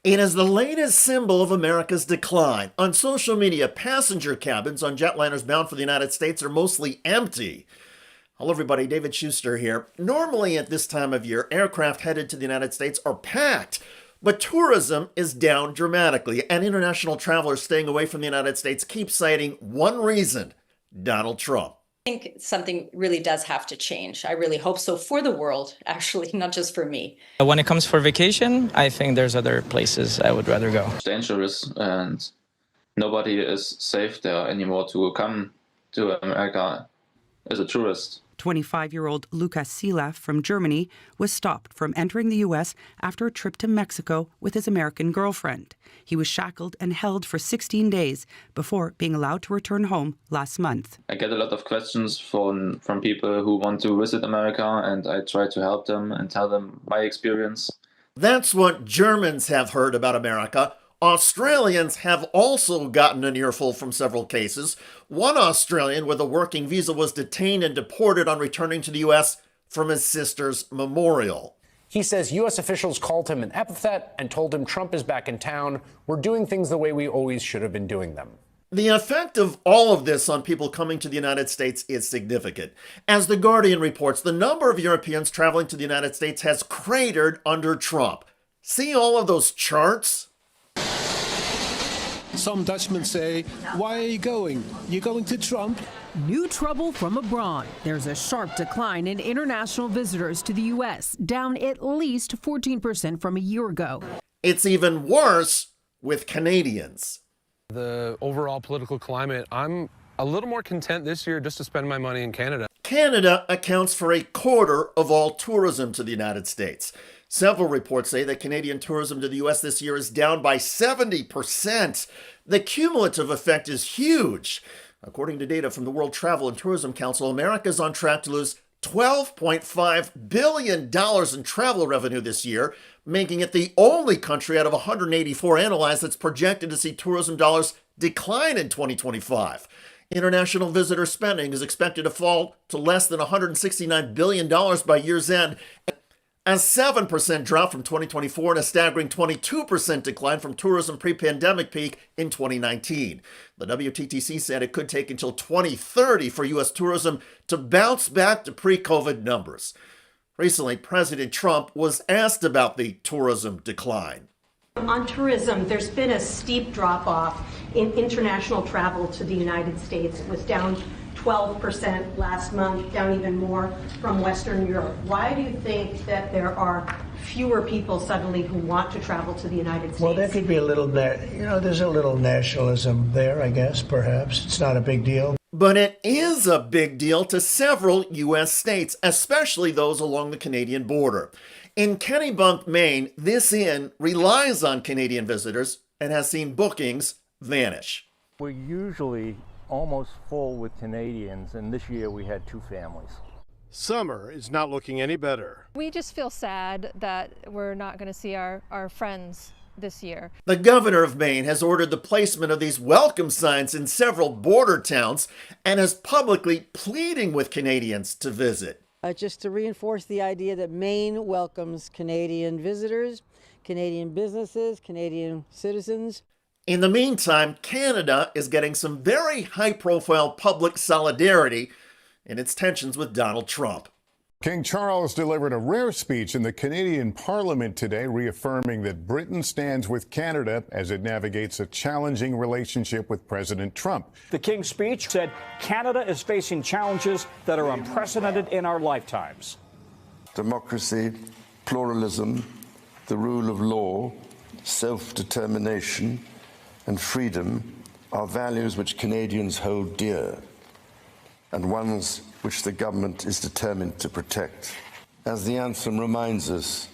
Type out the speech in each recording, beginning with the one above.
It is the latest symbol of America's decline. On social media, passenger cabins on jetliners bound for the United States are mostly empty. Hello, everybody. David Shuster here. Normally, at this time of year, aircraft headed to the United States are packed, but tourism is down dramatically, and international travelers staying away from the United States keep citing one reason: Donald Trump. I think something really does have to change. I really hope so for the world, actually, not just for me. When it comes for vacation, I think there's other places I would rather go. It's dangerous and nobody is safe there anymore to come to America as a tourist. 25-year-old Lukas Sila from Germany was stopped from entering the U.S. after a trip to Mexico with his American girlfriend. He was shackled and held for 16 days before being allowed to return home last month. I get a lot of questions from people who want to visit America, and I try to help them and tell them my experience. That's what Germans have heard about America. Australians have also gotten an earful from several cases. One Australian with a working visa was detained and deported on returning to the U.S. from his sister's memorial. He says U.S. officials called him an epithet and told him Trump is back in town. We're doing things the way we always should have been doing them. The effect of all of this on people coming to the United States is significant. As The Guardian reports, the number of Europeans traveling to the United States has cratered under Trump. See all of those charts? Some Dutchmen say, why are you going? You're going to Trump? New trouble from abroad. There's a sharp decline in international visitors to the U.S., down at least 14% from a year ago. It's even worse with Canadians. The overall political climate, I'm a little more content this year just to spend my money in Canada. Canada accounts for a quarter of all tourism to the United States. Several reports say that Canadian tourism to the U.S. this year is down by 70%. The cumulative effect is huge. According to data from the World Travel and Tourism Council, America is on track to lose $12.5 billion in travel revenue this year, making it the only country out of 184 analyzed that's projected to see tourism dollars decline in 2025. International visitor spending is expected to fall to less than $169 billion by year's end, a 7% drop from 2024 and a staggering 22% decline from tourism pre-pandemic peak in 2019. The WTTC said it could take until 2030 for U.S. tourism to bounce back to pre-COVID numbers. Recently, President Trump was asked about the tourism decline. On tourism, there's been a steep drop-off in international travel to the United States. It was down 12% last month, down even more from Western Europe. Why do you think that there are fewer people suddenly who want to travel to the United States? Well, there could be a little, there's a little nationalism there, I guess, perhaps. It's not a big deal. But it is a big deal to several U.S. states, especially those along the Canadian border. In Kennebunk, Maine, this inn relies on Canadian visitors and has seen bookings vanish. We're usually almost full with Canadians, and this year we had 2 families. Summer is not looking any better. We just feel sad that we're not going to see our friends this year. The governor of Maine has ordered the placement of these welcome signs in several border towns and is publicly pleading with Canadians to visit. Just to reinforce the idea that Maine welcomes Canadian visitors, Canadian businesses, Canadian citizens. In the meantime, Canada is getting some very high-profile public solidarity in its tensions with Donald Trump. King Charles delivered a rare speech in the Canadian Parliament today, reaffirming that Britain stands with Canada as it navigates a challenging relationship with President Trump. The King's speech said Canada is facing challenges that are unprecedented in our lifetimes. Democracy, pluralism, the rule of law, self-determination, and freedom are values which Canadians hold dear, and ones which the government is determined to protect. As the anthem reminds us,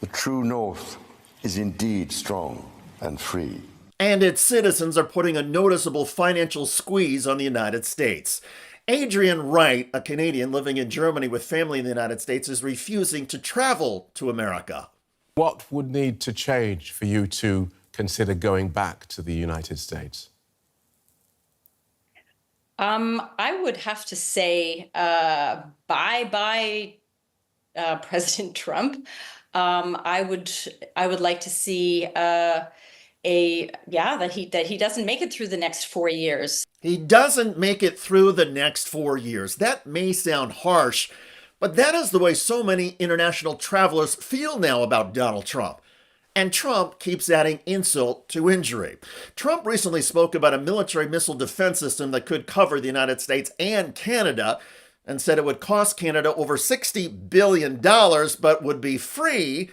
the true north is indeed strong and free. And its citizens are putting a noticeable financial squeeze on the United States. Adrian Wright, a Canadian living in Germany with family in the United States, is refusing to travel to America. What would need to change for you to consider going back to the United States? I would have to say bye-bye President Trump. I would like to see that he doesn't make it through the next 4 years. He doesn't make it through the next 4 years. That may sound harsh, but that is the way so many international travelers feel now about Donald Trump. And Trump keeps adding insult to injury. Trump recently spoke about a military missile defense system that could cover the United States and Canada, and said it would cost Canada over $60 billion, but would be free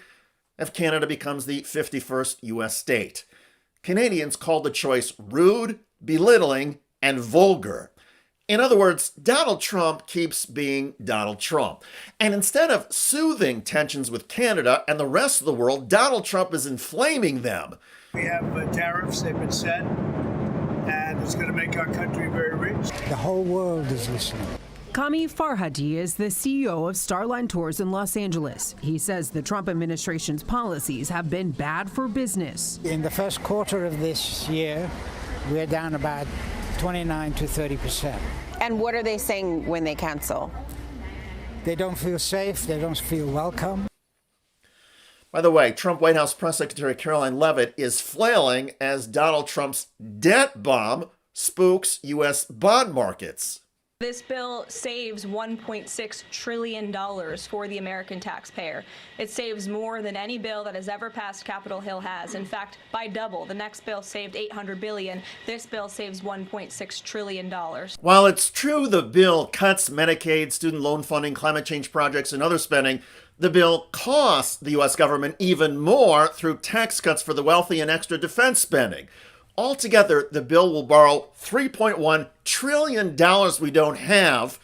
if Canada becomes the 51st U.S. state. Canadians called the choice rude, belittling, and vulgar. In other words, Donald Trump keeps being Donald Trump. And instead of soothing tensions with Canada and the rest of the world, Donald Trump is inflaming them. We have tariffs, they've been set, and it's going to make our country very rich. The whole world is listening. Kami Farhadi is the CEO of Starline Tours in Los Angeles. He says the Trump administration's policies have been bad for business. In the first quarter of this year, we're down about 29 to 30%. And what are they saying when they cancel? They don't feel safe. They don't feel welcome. By the way, Trump White House Press Secretary Caroline Leavitt is flailing as Donald Trump's debt bomb spooks U.S. bond markets. This bill saves $1.6 trillion for the American taxpayer. It saves more than any bill that has ever passed Capitol Hill has. In fact, by double. The next bill saved $800 billion. This bill saves $1.6 trillion. While it's true the bill cuts Medicaid, student loan funding, climate change projects, and other spending, the bill costs the U.S. government even more through tax cuts for the wealthy and extra defense spending. Altogether, the bill will borrow $3.1 trillion we don't have,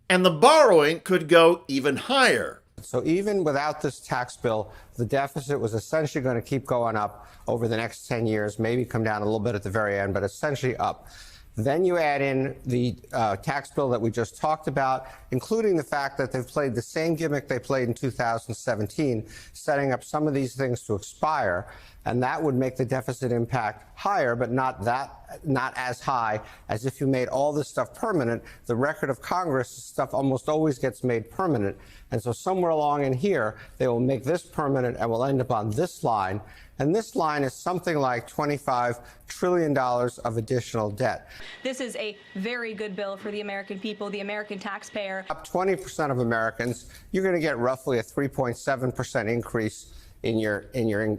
and the borrowing could go even higher. So even without this tax bill, the deficit was essentially going to keep going up over the next 10 years, maybe come down a little bit at the very end, but essentially up. Then you add in the tax bill that we just talked about, including the fact that they've played the same gimmick they played in 2017, setting up some of these things to expire. And that would make the deficit impact higher, but not as high as if you made all this stuff permanent. The record of Congress, stuff almost always gets made permanent. And so somewhere along in here, they will make this permanent and will end up on this line. And this line is something like $25 trillion of additional debt. This is a very good bill for the American people, the American taxpayer. Up 20% of Americans, you're going to get roughly a 3.7% increase in your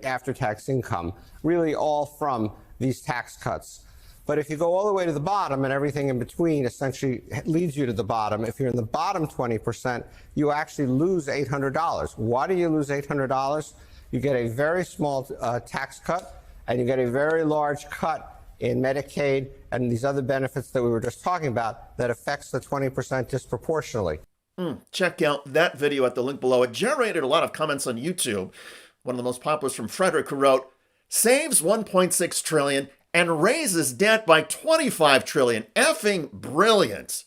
after-tax income, really all from these tax cuts. But if you go all the way to the bottom and everything in between essentially leads you to the bottom, if you're in the bottom 20%, you actually lose $800. Why do you lose $800? You get a very small tax cut, and you get a very large cut in Medicaid and these other benefits that we were just talking about that affects the 20% disproportionately. Check out that video at the link below. It generated a lot of comments on YouTube. One of the most popular is from Frederick, who wrote, saves $1.6 trillion and raises debt by $25 trillion. Effing brilliant,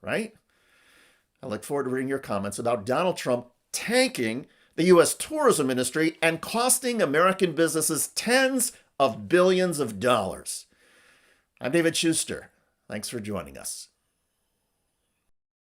right? I look forward to reading your comments about Donald Trump tanking the U.S. tourism industry and costing American businesses tens of billions of dollars. I'm David Shuster. Thanks for joining us.